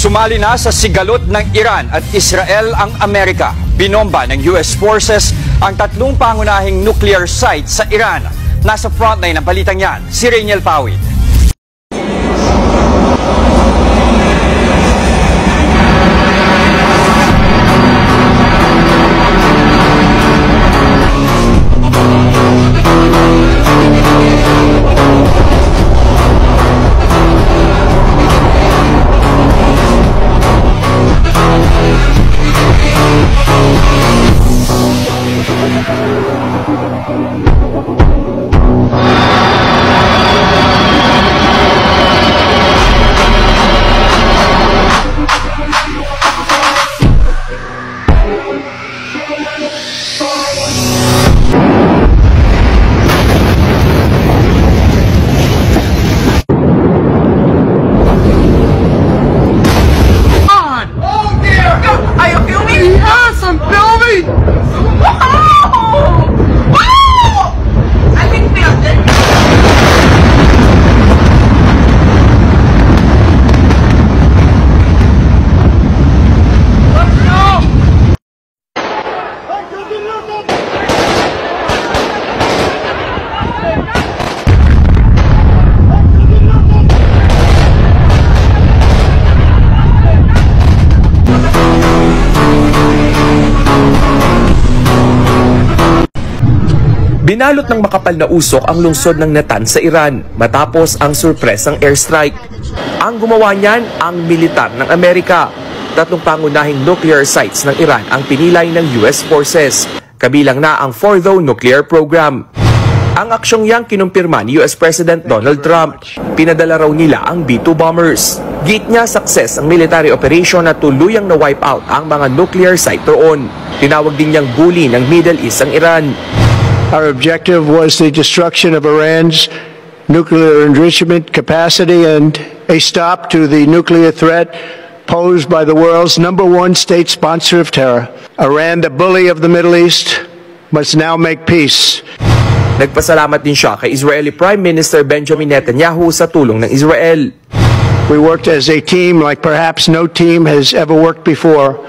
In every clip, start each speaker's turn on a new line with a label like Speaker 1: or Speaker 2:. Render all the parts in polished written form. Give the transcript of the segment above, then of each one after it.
Speaker 1: Sumali na sa sigalot ng Iran at Israel ang Amerika. Binomba ng US forces ang tatlong pangunahing nuclear sites sa Iran. Nasa frontline ng balitang yan, si Rainiel Pawid.
Speaker 2: Binalot ng makapal na usok ang lungsod ng Natanz sa Iran matapos ang surpresang airstrike. Ang gumawa niyan ang militar ng Amerika. Tatlong pangunahing nuclear sites ng Iran ang pinilay ng US forces. Kabilang na ang Fordow nuclear program. Ang aksyong yang kinumpirma ni US President Donald Trump. Pinadala raw nila ang B-2 bombers. Git niya success ang military operation na tuluyang na-wipe out ang mga nuclear site roon. Tinawag din niyang bully ng Middle East ang Iran.
Speaker 3: Our objective was the destruction of Iran's nuclear enrichment capacity and a stop to the nuclear threat posed by the world's #1 state sponsor of terror. Iran, the bully of the Middle East, must now make peace.
Speaker 2: Nagpasalamat din siya kay Israeli Prime Minister Benjamin Netanyahu sa tulong ng Israel.
Speaker 3: We worked as a team like perhaps no team has ever worked before,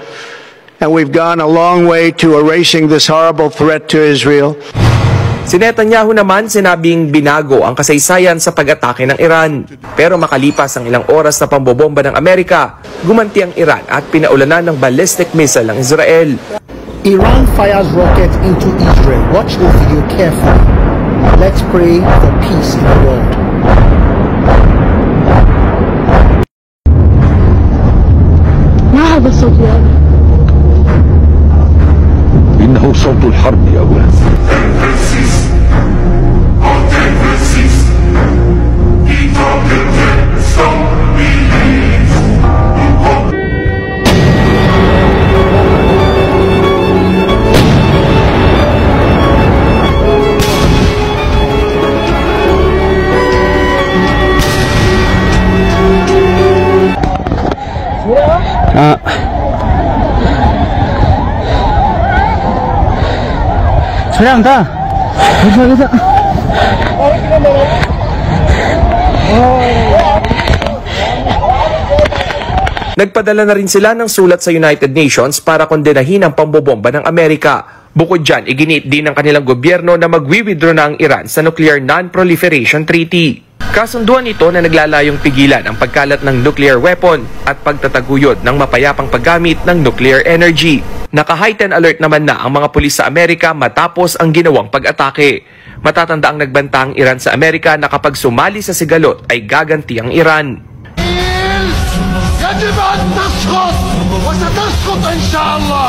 Speaker 3: and we've gone a long way to erasing this horrible threat to Israel.
Speaker 2: Si Netanyahu naman sinabing binago ang kasaysayan sa pag-atake ng Iran. Pero makalipas ang ilang oras na pambobomba ng Amerika, gumanti ang Iran at pinaulanan ng ballistic missile ng Israel.
Speaker 4: Iran fires rockets into Israel. Watch the video carefully. Let's pray for peace in the world.
Speaker 5: ما هذا الصوت يا أبي؟
Speaker 6: إنه صوت الحرب يا أولاد.
Speaker 5: 촬영 다. 그래서.
Speaker 2: Nagpadala na rin sila ng sulat sa United Nations para kondenahin ang pambobomba ng Amerika. Bukod dyan, iginit din ng kanilang gobyerno na magwi-withdraw na ang Iran sa Nuclear Non-Proliferation Treaty. Kasunduan ito na naglalayong pigilan ang pagkalat ng nuclear weapon at pagtataguyod ng mapayapang paggamit ng nuclear energy. Naka-heightened alert naman na ang mga pulis sa Amerika matapos ang ginawang pag-atake. Matatanda ang nagbanta ang Iran sa Amerika na kapag sumali sa sigalot ay gaganti ang Iran.
Speaker 6: يجب أن تسقط وستسقط إن شاء الله.